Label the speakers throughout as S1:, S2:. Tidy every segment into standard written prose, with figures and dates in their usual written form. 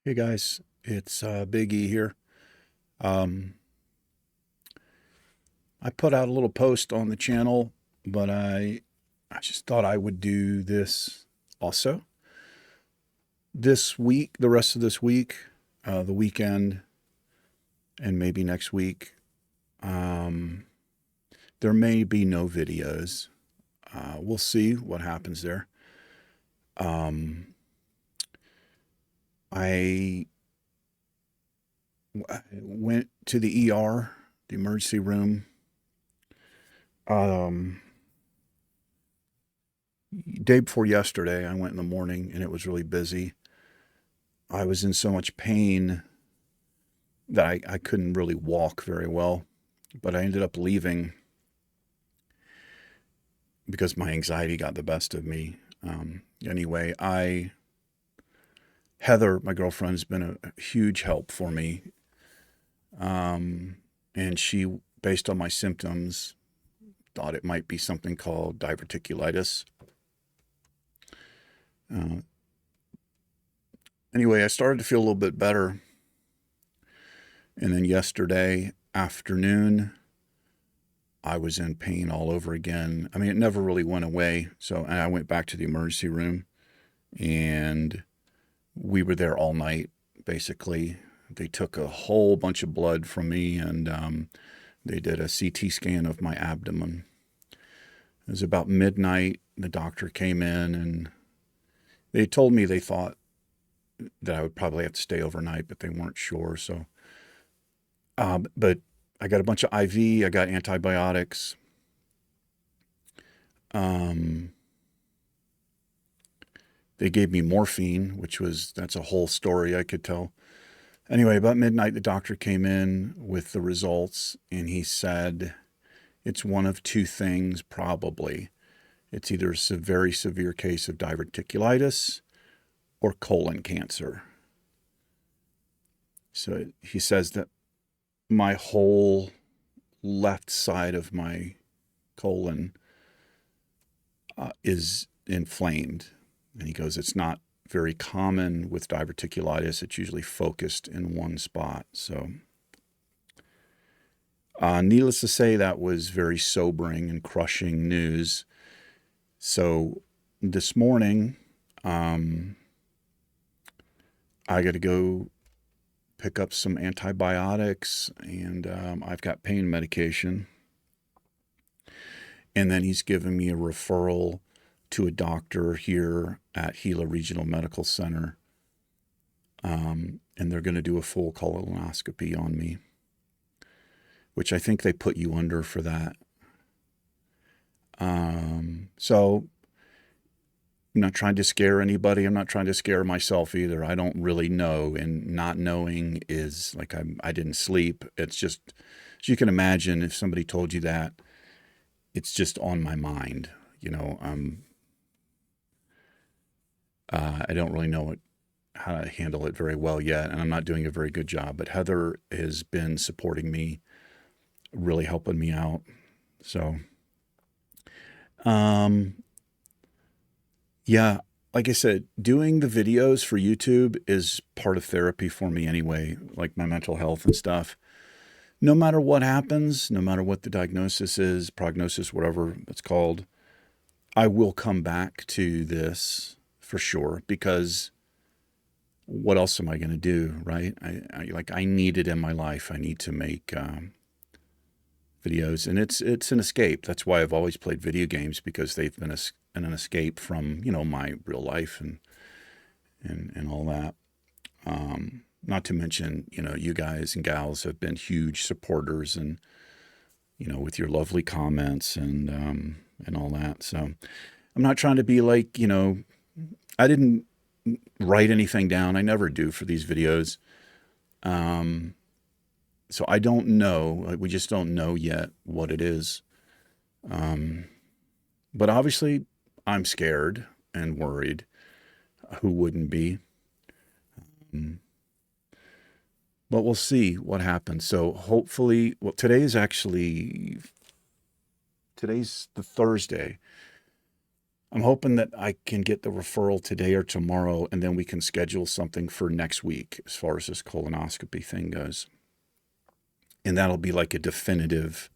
S1: Hey guys, it's Big E here. Um, I put out a little post on the channel, but I just thought I would do this also this week, the rest of this week, the weekend, and maybe next week. Um, there may be no videos. We'll see what happens there. Um, I went to the ER, the emergency room. Um, Day before yesterday, I went in the morning and it was really busy. I was in so much pain that I couldn't really walk very well, but I ended up leaving because my anxiety got the best of me. Anyway, Heather, my girlfriend, has been a huge help for me. And she, based on my symptoms, thought it might be something called diverticulitis. Uh, anyway, I started to feel a little bit better. And then yesterday afternoon, I was in pain all over again. I mean, it never really went away. So, and I went back to the emergency room and we were there all night, basically. They took a whole bunch of blood from me and they did a CT scan of my abdomen. It was about midnight. The doctor came in and they told me they thought that I would probably have to stay overnight, but they weren't sure. So, but I got a bunch of IV, I got antibiotics. Um, they gave me morphine, that's a whole story I could tell. Anyway, about midnight, the doctor came in with the results and he said, it's one of two things, probably. It's either a very severe case of diverticulitis or colon cancer. So he says that my whole left side of my colon is inflamed. And he goes, it's not very common with diverticulitis. It's usually focused in one spot. So, needless to say, that was very sobering and crushing news. So, this morning, I got to go pick up some antibiotics and I've got pain medication. And then he's given me a referral to a doctor here at Gila Regional Medical Center. And they're going to do a full colonoscopy on me, which I think they put you under for that. So I'm not trying to scare anybody. I'm not trying to scare myself either. I don't really know. And not knowing is like I didn't sleep. It's just, as you can imagine, if somebody told you that, it's just on my mind. You know, I don't really know how to handle it very well yet, and I'm not doing a very good job. But Heather has been supporting me, really helping me out. So, um, yeah, like I said, doing the videos for YouTube is part of therapy for me anyway, like my mental health and stuff. No matter what happens, no matter what the diagnosis is, prognosis, whatever it's called, I will come back to this for sure because what else am I going to do, right? I need it in my life. I need to make videos, and it's an escape. That's why I've always played video games because they've been an escape from my real life and all that. Not to mention, you guys and gals have been huge supporters and with your lovely comments and all that. So I'm not trying to be like I didn't write anything down. I never do for these videos. So I don't know. We just don't know yet what it is. But obviously, I'm scared and worried. Who wouldn't be? But we'll see what happens. So hopefully, well, today's the Thursday. I'm hoping that I can get the referral today or tomorrow, and then we can schedule something for next week as far as this colonoscopy thing goes. And that'll be like a definitive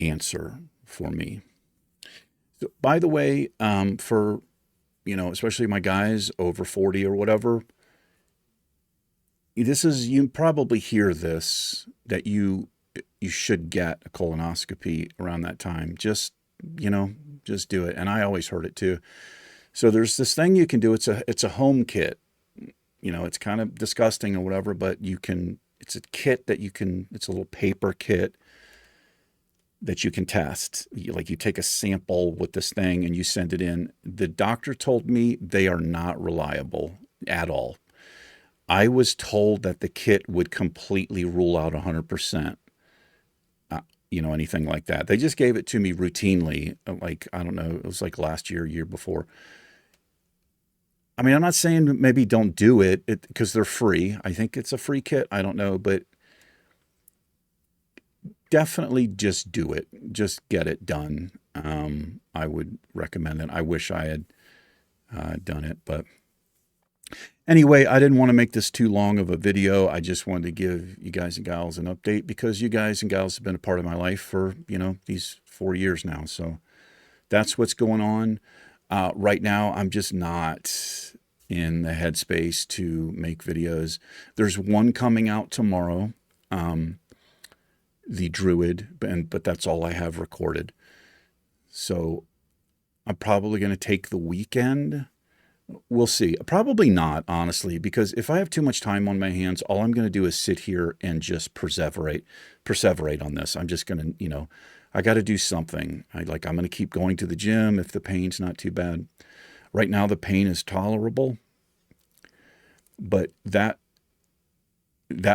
S1: answer for me. So, by the way, for, especially my guys over 40 or whatever, you probably hear this, that you should get a colonoscopy around that time. You know, just do it. And I always heard it too. So there's this thing you can do. It's a home kit. It's kind of disgusting or whatever, but it's a kit that it's a little paper kit that you can test. Like, you take a sample with this thing and you send it in. The doctor told me they are not reliable at all. I was told that the kit would completely rule out 100%, anything like that. They just gave it to me routinely. Like, I don't know, it was like last year before. I mean, I'm not saying maybe don't do it because they're free. I think it's a free kit. I don't know, but definitely just do it. Just get it done. I would recommend it. I wish I had done it, but anyway, I didn't want to make this too long of a video. I just wanted to give you guys and gals an update, because you guys and gals have been a part of my life for, these 4 years now. So that's what's going on. Right now, I'm just not in the headspace to make videos. There's one coming out tomorrow, the Druid, but that's all I have recorded. So I'm probably going to take the weekend. We'll see. Probably not, honestly, because if I have too much time on my hands, all I'm going to do is sit here and just perseverate on this. I'm just going to, I got to do something. I'm going to keep going to the gym if the pain's not too bad. Right now, the pain is tolerable, but that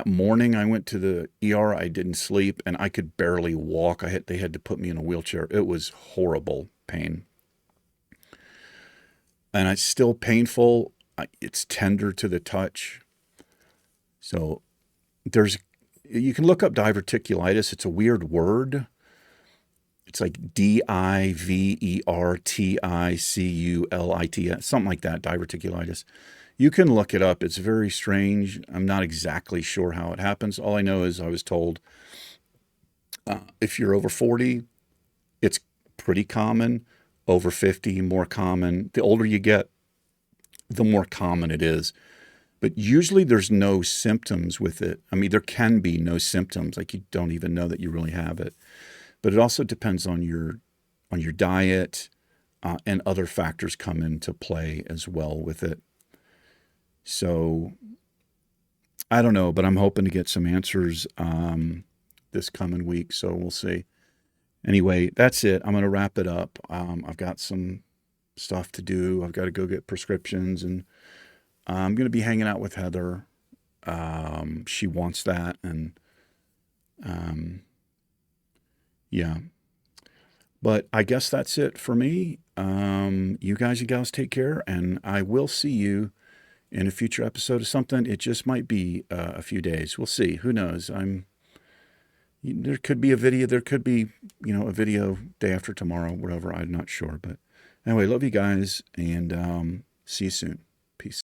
S1: morning I went to the ER, I didn't sleep, and I could barely walk. They had to put me in a wheelchair. It was horrible pain. And it's still painful. It's tender to the touch. So you can look up diverticulitis. It's a weird word. It's like diverticulitis, something like that, diverticulitis. You can look it up. It's very strange. I'm not exactly sure how it happens. All I know is I was told if you're over 40, it's pretty common. Over 50, more common. The older you get, the more common it is. But usually there's no symptoms with it. I mean, there can be no symptoms, like you don't even know that you really have it. But it also depends on your diet, and other factors come into play as well with it. So I don't know, but I'm hoping to get some answers this coming week. So we'll see. Anyway, that's it. I'm going to wrap it up. I've got some stuff to do. I've got to go get prescriptions, and I'm going to be hanging out with Heather. She wants that, and yeah. But I guess that's it for me. You guys and gals take care, and I will see you in a future episode of something. It just might be a few days. We'll see. Who knows? There could be a video. There could be, a video day after tomorrow, whatever. I'm not sure. But anyway, love you guys, and see you soon. Peace.